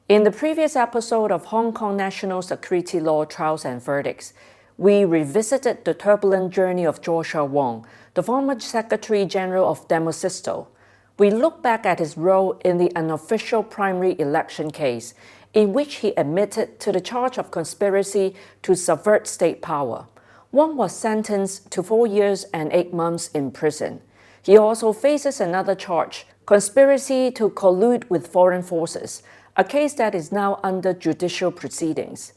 In the previous episode of Hong Kong National Security Law Trials and Verdicts, we revisited the turbulent journey of Joshua Wong, the former Secretary General of Demosisto. We look back at his role in the unofficial primary election case, in which he admitted to the charge of conspiracy to subvert state power. Wong was sentenced to 4 years and 8 months in prison. He also faces another charge, conspiracy to collude with foreign forces, a case that is now under judicial proceedings.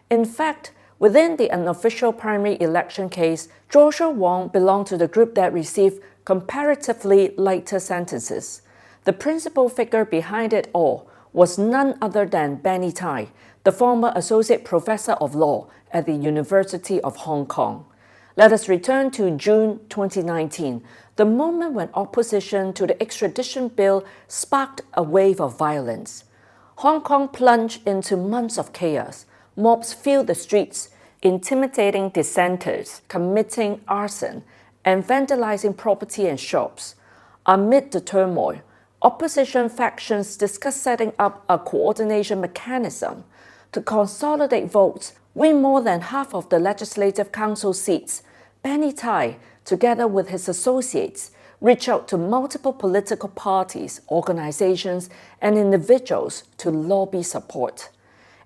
In fact, within the unofficial primary election case, Joshua Wong belonged to the group that received comparatively lighter sentences. The principal figure behind it all was none other than Benny Tai, the former associate professor of law at the University of Hong Kong. Let us return to June 2019, the moment when opposition to the extradition bill sparked a wave of violence. Hong Kong plunged into months of chaos. Mobs filled the streets, intimidating dissenters, committing arson, and vandalizing property and shops. Amid the turmoil, opposition factions discussed setting up a coordination mechanism to consolidate votes, win more than half of the Legislative Council seats. Benny Tai, together with his associates, reach out to multiple political parties, organizations, and individuals to lobby support.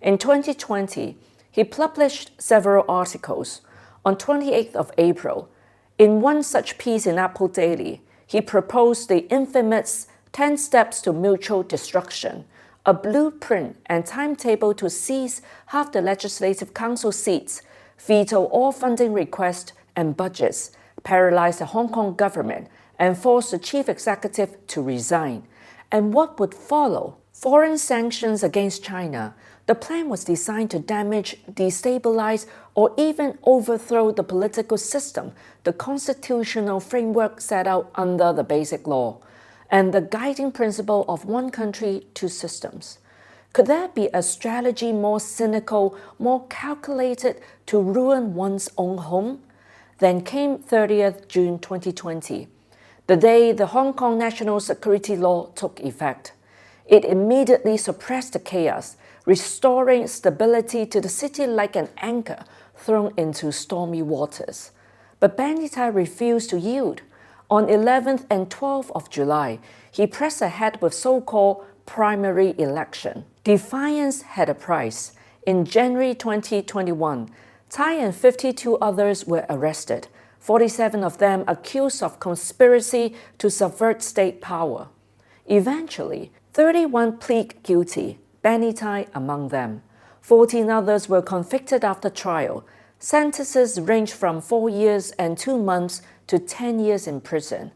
In 2020, he published several articles. On 28th of April, in one such piece in Apple Daily, he proposed the infamous 10 Steps to Mutual Destruction, a blueprint and timetable to seize half the Legislative Council seats, veto all funding requests and budgets, paralyze the Hong Kong government, and force the chief executive to resign. And what would follow? Foreign sanctions against China. The plan was designed to damage, destabilize, or even overthrow the political system, the constitutional framework set out under the Basic Law, and the guiding principle of one country, two systems. Could there be a strategy more cynical, more calculated to ruin one's own home? Then came 30th June 2020. The day the Hong Kong National Security Law took effect. It immediately suppressed the chaos, restoring stability to the city like an anchor thrown into stormy waters. But Benny Tai refused to yield. On 11th and 12th of July, he pressed ahead with so-called primary election. Defiance had a price. In January 2021, Tai and 52 others were arrested, 47 of them accused of conspiracy to subvert state power. Eventually, 31 plead guilty, Benny Tai among them. 14 others were convicted after trial. Sentences ranged from 4 years and 2 months to 10 years in prison.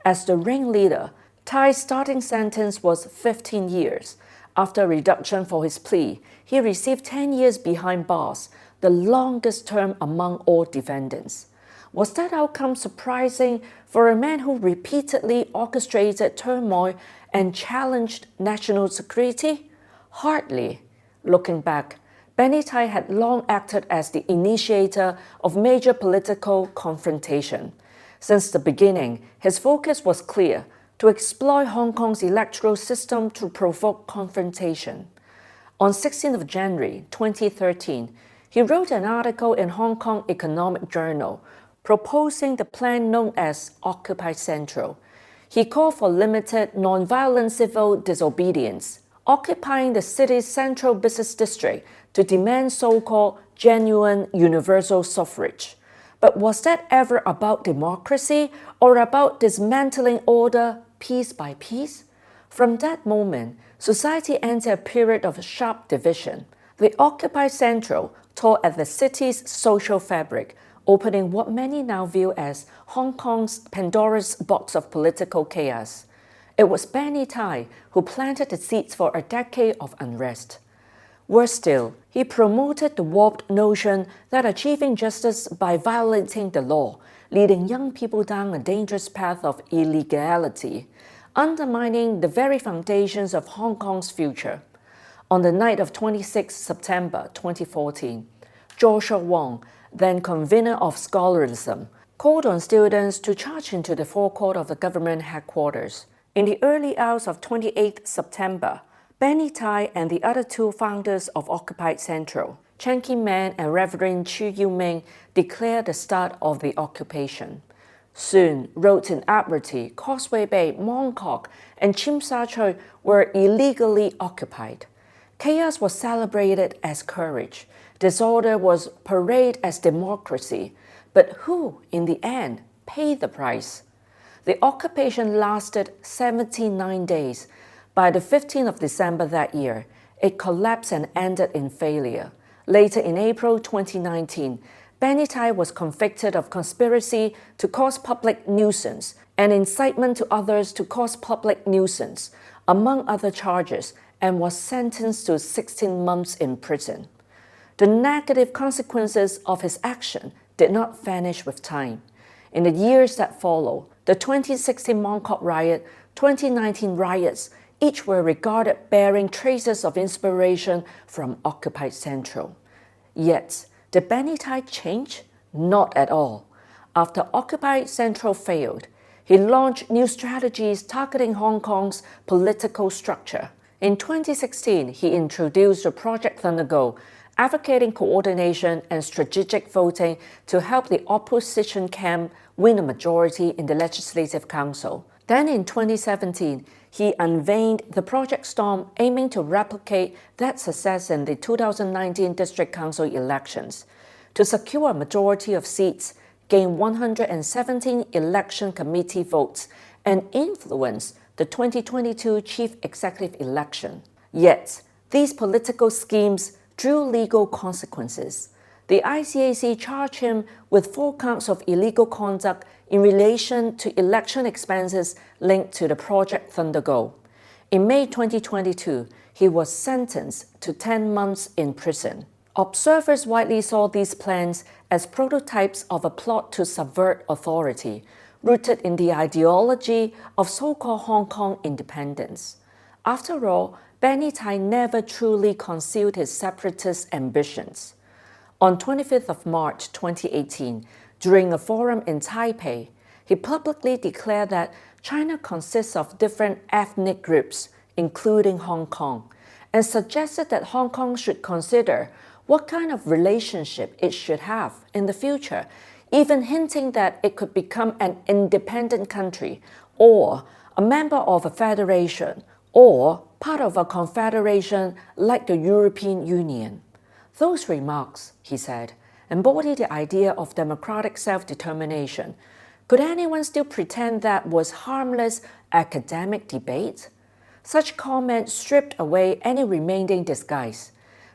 As the ringleader, Tai's starting sentence was 15 years. After reduction for his plea, he received 10 years behind bars, the longest term among all defendants. Was that outcome surprising for a man who repeatedly orchestrated turmoil and challenged national security? Hardly. Looking back, Benny Tai had long acted as the initiator of major political confrontation. Since the beginning, his focus was clear: to exploit Hong Kong's electoral system to provoke confrontation. On 16th of January 2013, he wrote an article in Hong Kong Economic Journal proposing the plan known as Occupy Central. He called for limited, non-violent civil disobedience, occupying the city's central business district to demand so-called genuine universal suffrage. But was that ever about democracy or about dismantling order piece by piece? From that moment, society entered a period of sharp division. The Occupy Central tore at the city's social fabric, opening what many now view as Hong Kong's Pandora's box of political chaos. It was Benny Tai who planted the seeds for a decade of unrest. Worse still, he promoted the warped notion that achieving justice by violating the law, leading young people down a dangerous path of illegality, undermining the very foundations of Hong Kong's future. On the night of 26 September 2014, Joshua Wong, then convener of scholarism, called on students to charge into the forecourt of the government headquarters. In the early hours of 28 September, Benny Tai and the other two founders of Occupied Central, Chen Ki-man and Reverend Chu Yu-ming, declared the start of the occupation. Soon, roads in Admiralty, Causeway Bay, Mong Kok, and Tsim Sha Tsui were illegally occupied. Chaos was celebrated as courage. Disorder was paraded as democracy. But who, in the end, paid the price? The occupation lasted 79 days. By the 15th of December that year, it collapsed and ended in failure. Later in April 2019, Benny Tai was convicted of conspiracy to cause public nuisance and incitement to others to cause public nuisance, among other charges, and was sentenced to 16 months in prison. The negative consequences of his action did not vanish with time. In the years that followed, the 2016 Mong Kok riot, 2019 riots, each were regarded bearing traces of inspiration from Occupied Central. Yet, did Benny Tai change? Not at all. After Occupied Central failed, he launched new strategies targeting Hong Kong's political structure. In 2016, he introduced the Project Thundergo, advocating coordination and strategic voting to help the opposition camp win a majority in the Legislative Council. Then in 2017, he unveiled the Project Storm, aiming to replicate that success in the 2019 District Council elections. To secure a majority of seats, gain 117 election committee votes, and influence the 2022 chief executive election. Yet, these political schemes drew legal consequences. The ICAC charged him with 4 counts of illegal conduct in relation to election expenses linked to the Project Thundergo. In May 2022, he was sentenced to 10 months in prison. Observers widely saw these plans as prototypes of a plot to subvert authority, rooted in the ideology of so-called Hong Kong independence. After all, Benny Tai never truly concealed his separatist ambitions. On 25th of March 2018, during a forum in Taipei, he publicly declared that China consists of different ethnic groups, including Hong Kong, and suggested that Hong Kong should consider what kind of relationship it should have in the future, even hinting that it could become an independent country, or a member of a federation, or part of a confederation like the European Union. Those remarks, he said, embody the idea of democratic self-determination. Could anyone still pretend that was harmless academic debate? Such comments stripped away any remaining disguise.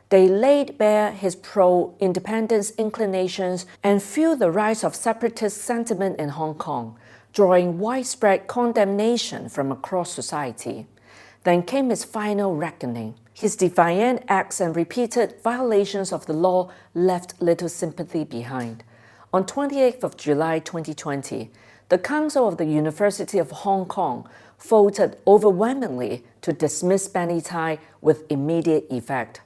They laid bare his pro-independence inclinations and fueled the rise of separatist sentiment in Hong Kong, drawing widespread condemnation from across society. Then came his final reckoning. His defiant acts and repeated violations of the law left little sympathy behind. On 28th of July 2020, the Council of the University of Hong Kong voted overwhelmingly to dismiss Benny Tai with immediate effect.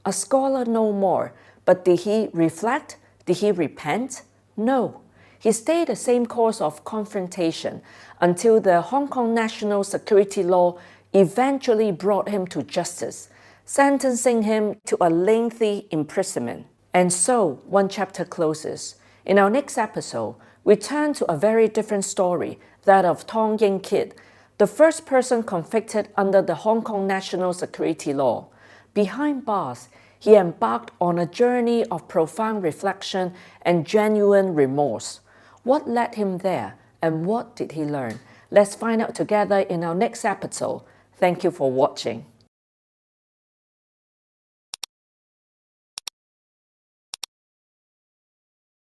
A scholar no more, but did he reflect? Did he repent? No. He stayed the same course of confrontation until the Hong Kong national security law eventually brought him to justice, sentencing him to a lengthy imprisonment. And so, one chapter closes. In our next episode, we turn to a very different story, that of Tong Yin Kit, the first person convicted under the Hong Kong national security law. Behind bars, he embarked on a journey of profound reflection and genuine remorse. What led him there, and what did he learn? Let's find out together in our next episode. Thank you for watching.